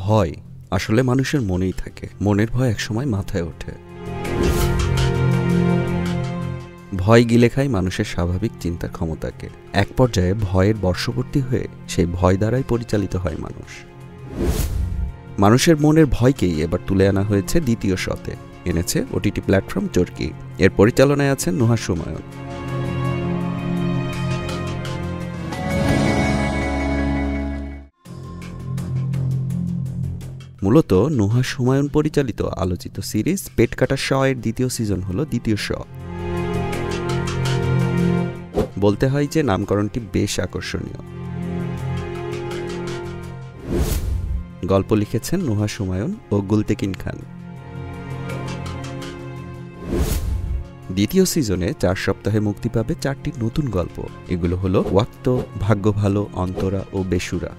ভয় আসলে মানুষের মনেই থাকে। মনের ভয় একসময় মাথায় ওঠে। ভয় গিলে খায় মানুষের স্বাভাবিক চিন্তার ক্ষমতাকে। এক পর্যায়ে ভয়ের বশবর্তী হয়ে সেই ভয় দ্বারাই পরিচালিত হয় মানুষ। মানুষের মনের ভয়কেই এবার তুলে আনা হয়েছে দ্বিতীয় শতে। এনেছে ওটিটি প্ল্যাটফর্ম চরকি। এর পরিচালনায় আছেন নুহাশ হুমায়ুন। মূলত নুহাশ হুমায়ুন পরিচালিত আলোচিত সিরিজ পেট কাটা শ এর দ্বিতীয় সিজন হলো দ্বিতীয় শ। বলতে হয় যে নামকরণটি বেশ আকর্ষণীয়। গল্প লিখেছেন নুহাশ হুমায়ুন ও গুলতেকিন খান। দ্বিতীয় সিজনে 4 সপ্তাহে মুক্তি পাবে 4টি নতুন গল্প। এগুলো হলো ওয়াক্ত, ভাগ্য ভালো, অন্তরা ও বেসুরা।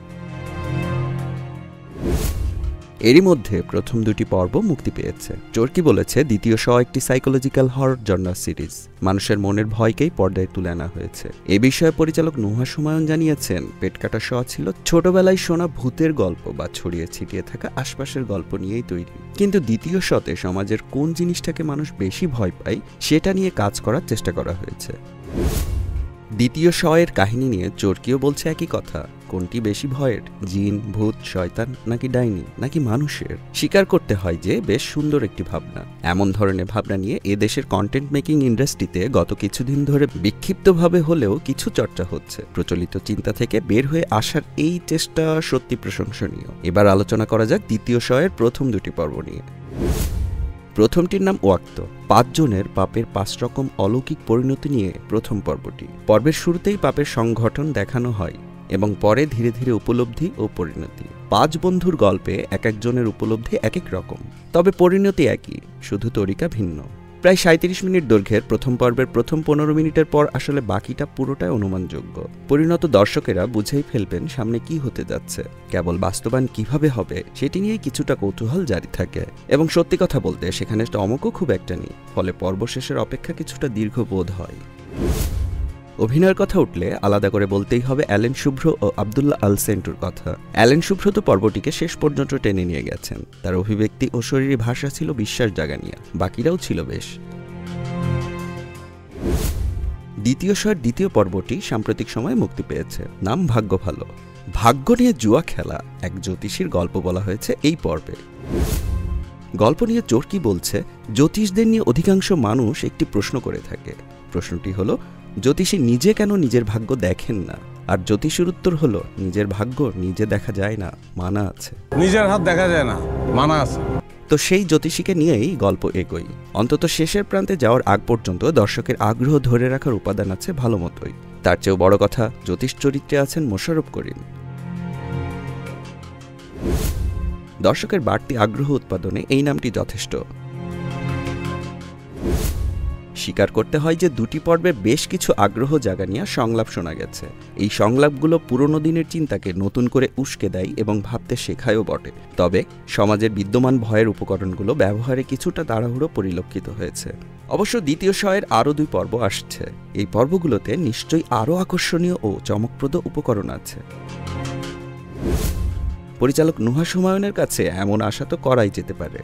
এরই মধ্যে প্রথম 2টি পর্ব মুক্তি পেয়েছে। চরকি বলেছে দ্বিতীয় শ একটি সাইকোলজিক্যাল হরর জনরা সিরিজ। মানুষের মনের ভয়কেই পর্দায় তুলে আনা হয়েছে। এ বিষয়ে পরিচালক নুহাশ হুমায়ুন জানিয়েছেন, পেট কাটা শ ছিল ছোটবেলায় শোনা ভূতের গল্প বা ছড়িয়ে ছিটিয়ে থাকা আশপাশের গল্প নিয়েই তৈরি। কিন্তু দ্বিতীয় শতে সমাজের কোন জিনিসটাকে মানুষ বেশি ভয় পায় সেটা নিয়ে কাজ করার চেষ্টা করা হয়েছে। দ্বিতীয় শ এর কাহিনী নিয়ে চরকিও বলছে একই কথা। কোনটি বেশি ভয়ের, জিন, ভূত, শয়তান নাকি ডাইনি নাকি মানুষের? স্বীকার করতে হয় যে বেশ সুন্দর একটি ভাবনা। এমন ধরনের ভাবনা নিয়ে এদেশের কন্টেন্ট মেকিং ইন্ডাস্ট্রিতে গত কিছুদিন ধরে বিক্ষিপ্তভাবে হলেও কিছু চর্চা হচ্ছে। প্রচলিত চিন্তা থেকে বের হয়ে আসার এই চেষ্টা সত্যি প্রশংসনীয়। এবার আলোচনা করা যাক দ্বিতীয় শ এর প্রথম 2টি পর্ব নিয়ে। প্রথমটির নাম ওয়াক্ত। 5 জনের পাপের 5 রকম অলৌকিক পরিণতি নিয়ে প্রথম পর্বটি। পর্বের শুরুতেই পাপের সংঘটন দেখানো হয় এবং পরে ধীরে ধীরে উপলব্ধি ও পরিণতি। 5 বন্ধুর গল্পে এক একজনের উপলব্ধি এক এক রকম, তবে পরিণতি একই, শুধু তরিকা ভিন্ন। প্রায় 37 মিনিট দৈর্ঘ্যের প্রথম পর্বের প্রথম 15 মিনিটের পর আসলে বাকিটা পুরোটাই অনুমানযোগ্য। পরিণত দর্শকেরা বুঝেই ফেলবেন সামনে কি হতে যাচ্ছে। কেবল বাস্তবায়ন কিভাবে হবে সেটি নিয়েই কিছুটা কৌতূহল জারি থাকে। এবং সত্যি কথা বলতে সেখানে চমকও খুব একটা নেই, ফলে পর্ব শেষের অপেক্ষা কিছুটা দীর্ঘ বোধ হয়। অভিনয়ের কথা উঠলে আলাদা করে বলতেই হবে অ্যালেন শুভ্র ও আব্দুল্লাহ আল সেন্টুর কথা। অ্যালেন শুভ্র তো পর্বটিকে শেষ পর্যন্ত টেনে নিয়ে গেছেন। তার অভিব্যক্তি ও শরীরী ভাষা ছিল বিশ্বাস জাগানিয়া, বাকিরাও ছিল বেশ। দ্বিতীয় শয়ের দ্বিতীয় পর্বটি সাম্প্রতিক সময়ে মুক্তি পেয়েছে। নাম ভাগ্য ভালো। ভাগ্য নিয়ে জুয়া খেলা এক জ্যোতিষীর গল্প বলা হয়েছে এই পর্বে। গল্প নিয়ে চরকি বলছে, জ্যোতিষদের নিয়ে অধিকাংশ মানুষ একটি প্রশ্ন করে থাকে। প্রশ্নটি হলো, জ্যোতিষী নিজে কেন নিজের ভাগ্য দেখেন না? আর জ্যোতিষীর উত্তর হলো, নিজের ভাগ্য নিজে দেখা যায় না, মানা আছে। নিজের হাত দেখা যায় না, মানা আছে। তো সেই জ্যোতিষীকে নিয়েই গল্প এগোই। অন্তত শেষের প্রান্তে যাওয়ার আগ পর্যন্ত দর্শকের আগ্রহ ধরে রাখার উপাদান আছে ভালো মতোই। তার চেয়েও বড় কথা, জ্যোতিষ চরিত্রে আছেন মোশাররফ করিম। দর্শকের বাড়তি আগ্রহ উৎপাদনে এই নামটি যথেষ্ট। স্বীকার করতে হয় যে 2টি পর্বে বেশ কিছু আগ্রহ জাগানিয়া সংলাপ শোনা গেছে। এই সংলাপগুলো পুরনো দিনের চিন্তাকে নতুন করে উস্কে দেয় এবং ভাবতে শেখায়ও বটে। তবে সমাজের বিদ্যমান ভয়ের উপকরণগুলো ব্যবহারে কিছুটা তাড়াহুড়ো পরিলক্ষিত হয়েছে। অবশ্য দ্বিতীয় শ এর আরও 2 পর্ব আসছে। এই পর্বগুলোতে নিশ্চয়ই আরও আকর্ষণীয় ও চমকপ্রদ উপকরণ আছে। পরিচালক নুহাশ হুমায়ুনের কাছে এমন আশা তো করাই যেতে পারে।